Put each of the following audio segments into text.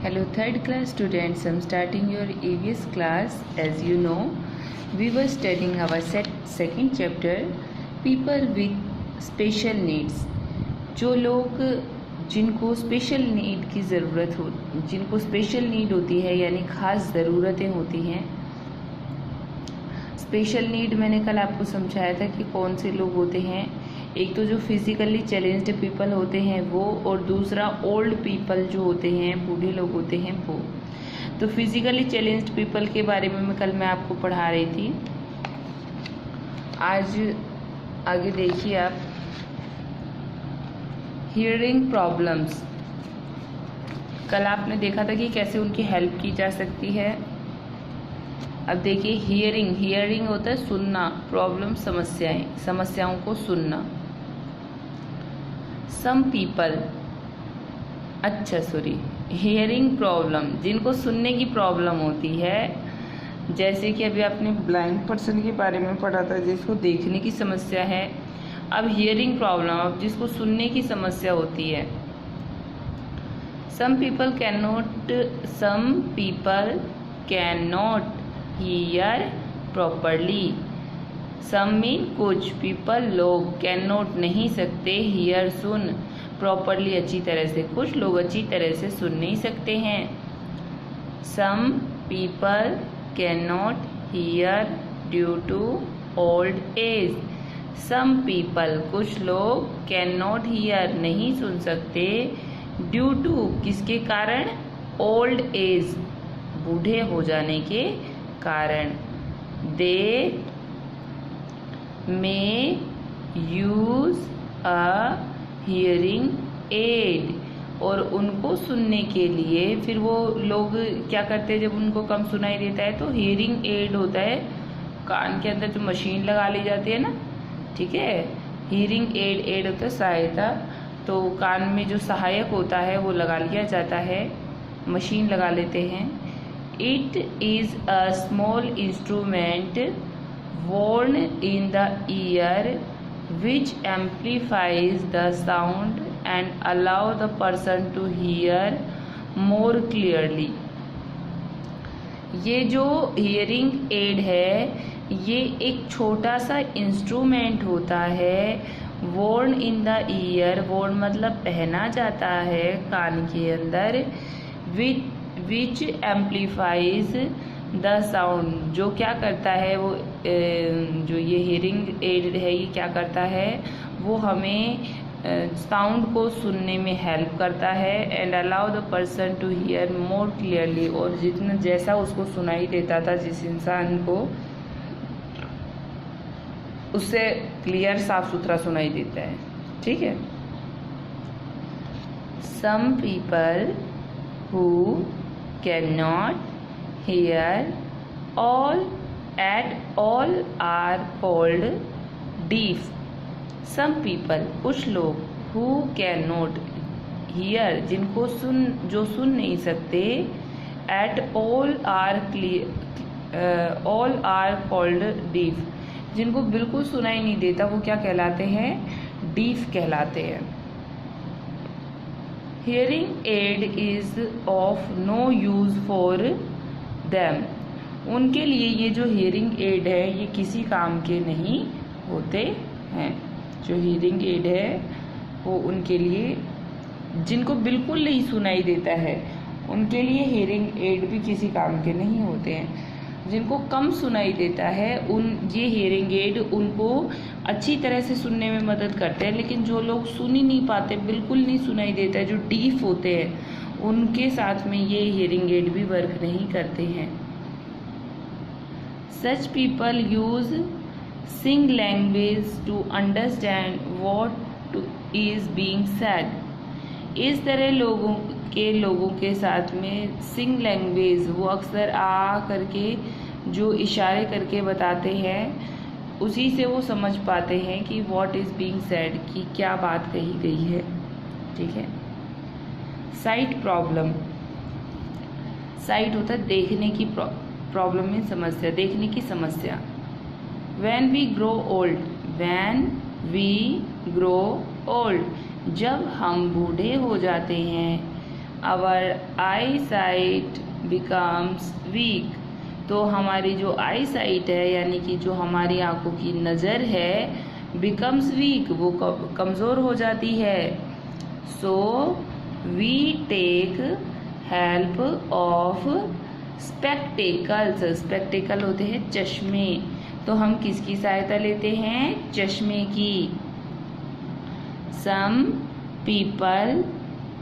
Hello third class students, I'm starting your EVS class. As you know, we were studying our second chapter, people with special needs. जो लोग जिनको special need की ज़रूरत हो, जिनको special need होती है यानी ख़ास ज़रूरतें होती हैं. स्पेशल नीड मैंने कल आपको समझाया था कि कौन से लोग होते हैं. एक तो जो फिज़िकली चैलेंज्ड पीपल होते हैं वो, और दूसरा ओल्ड पीपल जो होते हैं, बूढ़े लोग होते हैं वो. तो फिज़िकली चैलेंज्ड पीपल के बारे में कल मैं आपको पढ़ा रही थी. आज आगे देखिए आप. हियरिंग प्रॉब्लम्स, कल आपने देखा था कि कैसे उनकी हेल्प की जा सकती है. अब देखिए हियरिंग होता है सुनना, प्रॉब्लम समस्याओं को सुनना. सम पीपल, हियरिंग प्रॉब्लम, जिनको सुनने की प्रॉब्लम होती है. जैसे कि अभी आपने ब्लाइंड पर्सन के बारे में पढ़ा था जिसको देखने की समस्या है. अब हियरिंग प्रॉब्लम, अब जिसको सुनने की समस्या होती है. Some people can not hear properly. Some mean कुछ, पीपल लोग, कैन नॉट नहीं सकते, हियर सुन, प्रॉपरली अच्छी तरह से. कुछ लोग अच्छी तरह से सुन नहीं सकते हैं. Some people can not hear due to old age. Some people, कुछ लोग, कैन नॉट हियर नहीं सुन सकते, ड्यू टू किसके कारण, ओल्ड एज बूढ़े हो जाने के कारण. दे में यूज अ हियरिंग एड, और उनको सुनने के लिए फिर वो लोग क्या करते हैं, जब उनको कम सुनाई देता है तो हियरिंग एड होता है, कान के अंदर जो मशीन लगा ली जाती है ना, ठीक है. हियरिंग एड होता है सहायता, तो कान में जो सहायक होता है वो लगा लिया जाता है, मशीन लगा लेते हैं. It is a small instrument worn in the ear which amplifies the sound and allow the person to hear more clearly. ये जो हियरिंग एड है ये एक छोटा सा इंस्ट्रूमेंट होता है. worn in the ear, worn मतलब पहना जाता है कान के अंदर. which amplifies द साउंड, जो क्या करता है वो, जो ये हियरिंग एड है ये क्या करता है, वो हमें साउंड को सुनने में हेल्प करता है. And allow the person to hear more clearly, और जितना जैसा उसको सुनाई देता था जिस इंसान को, उससे क्लियर साफ सुथरा सुनाई देता है. ठीक है. Some people who can not hear all at all are called deaf. Some people, कुछ लोग, who cannot hear, जिनको जो सुन नहीं सकते, at all are called deaf, जिनको बिल्कुल सुनाई नहीं देता वो क्या कहलाते हैं, deaf कहलाते हैं. Hearing aid is of no use for them. उनके लिए ये जो हियरिंग एड है ये किसी काम के नहीं होते हैं. जो हियरिंग एड है वो उनके लिए, जिनको बिल्कुल नहीं सुनाई देता है उनके लिए हियरिंग एड भी किसी काम के नहीं होते हैं. जिनको कम सुनाई देता है ये हियरिंग एड उनको अच्छी तरह से सुनने में मदद करते हैं. लेकिन जो लोग सुन ही नहीं पाते, बिल्कुल नहीं सुनाई देता है, जो डीफ होते हैं, उनके साथ में ये हियरिंग एड भी वर्क नहीं करते हैं. Such people use sign language to understand what is being said. इस तरह लोगों के साथ में सिंग लैंग्वेज, वो अक्सर आ करके जो इशारे करके बताते हैं, उसी से वो समझ पाते हैं कि what is being said, कि क्या बात कही गई है. ठीक है. साइट प्रॉब्लम, साइट होता है देखने की प्रॉब्लम में समस्या, देखने की समस्या. When we grow old, जब हम बूढ़े हो जाते हैं. Our eyesight becomes weak. तो हमारी जो आई साइट है यानी कि जो हमारी आंखों की नज़र है बिकम्स वीक, वो कमज़ोर हो जाती है। So we take help of spectacles. Spectacle होते हैं चश्मे, तो हम किसकी सहायता लेते हैं? चश्मे की। Some people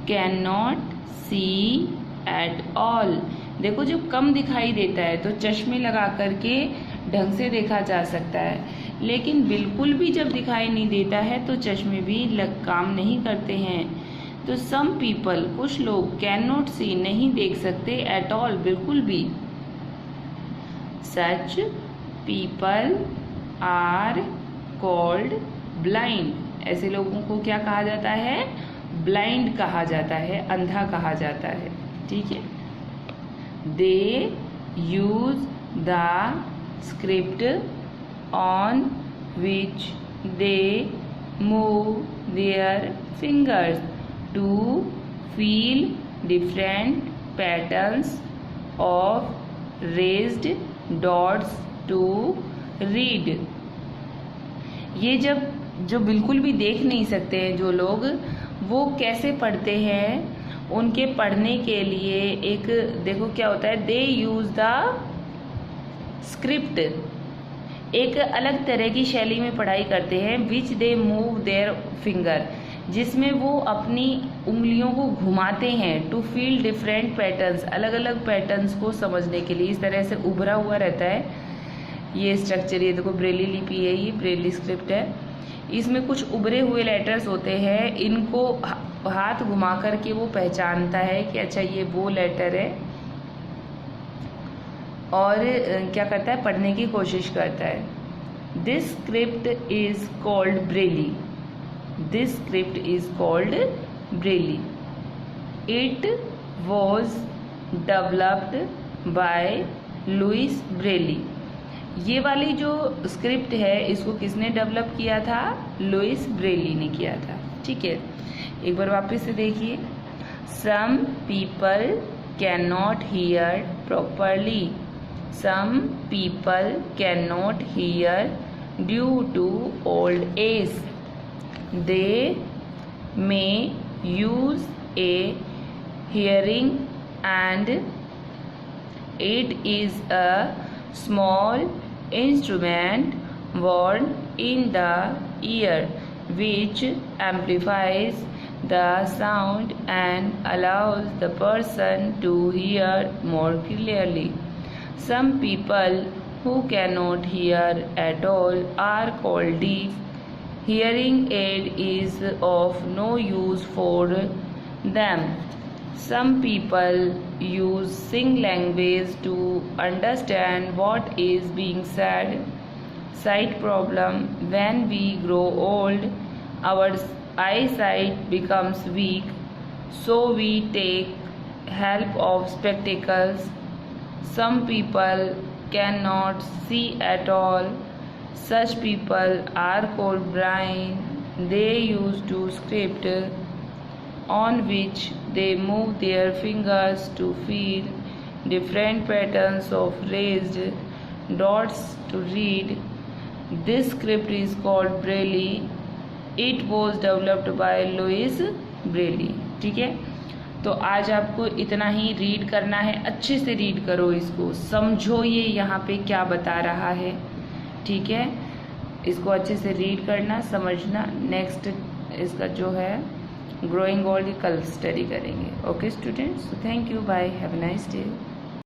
can not see at all. देखो जब कम दिखाई देता है तो चश्मे लगा करके ढंग से देखा जा सकता है, लेकिन बिल्कुल भी जब दिखाई नहीं देता है तो चश्मे भी काम नहीं करते हैं। तो सम पीपल, कुछ लोग, कैन नॉट सी, नहीं देख सकते, एट ऑल, बिल्कुल भी। Such people are called blind. ऐसे लोगों को क्या कहा जाता है? ब्लाइंड कहा जाता है, अंधा कहा जाता है। ठीक है। They use the script on which they move their fingers to feel different patterns of raised dots to read. ये जो बिल्कुल भी देख नहीं सकते हैं जो लोग, वो कैसे पढ़ते हैं? उनके पढ़ने के लिए एक, देखो क्या होता है, दे यूज द स्क्रिप्ट, एक अलग तरह की शैली में पढ़ाई करते हैं, विच दे मूव देयर फिंगर, जिसमें वो अपनी उंगलियों को घुमाते हैं, टू फील डिफरेंट पैटर्न्स, अलग अलग पैटर्न्स को समझने के लिए। इस तरह से उभरा हुआ रहता है ये स्ट्रक्चर। ये देखो ब्रेली लिपि है, ये ब्रेली स्क्रिप्ट है। इसमें कुछ उभरे हुए लेटर्स होते हैं, इनको हाथ घुमा करके वो पहचानता है कि अच्छा ये वो लेटर है, और क्या करता है? पढ़ने की कोशिश करता है। This script is called Braille. This script is called Braille. It was developed by Louis Braille. ये वाली जो स्क्रिप्ट है इसको किसने डेवलप किया था? लुइस ब्रेली ने किया था। ठीक है, एक बार वापस से देखिए। Some people can not hear properly. Some people can not hear due to old age. They may use a hearing and it is a small instrument worn in the ear which amplifies the sound and allows the person to hear more clearly. Some people who cannot hear at all are called deaf. Hearing aid is of no use for them. Some people use sign language to understand what is being said. Sight problem. When we grow old, our eyesight becomes weak, so we take help of spectacles. Some people cannot see at all. Such people are called blind. They use two script on which they move their fingers to feel different patterns of raised dots to read. This script is called Braille. It was developed by Louis Braille. ठीक है, तो आज आपको इतना ही read करना है। अच्छे से रीड करो, इसको समझो ये यहाँ पे क्या बता रहा है। ठीक है, इसको अच्छे से रीड करना, समझना। नेक्स्ट इसका जो है ग्रोइंग ओल्ड कल स्टडी करेंगे। Okay students, thank you, bye, have a nice day.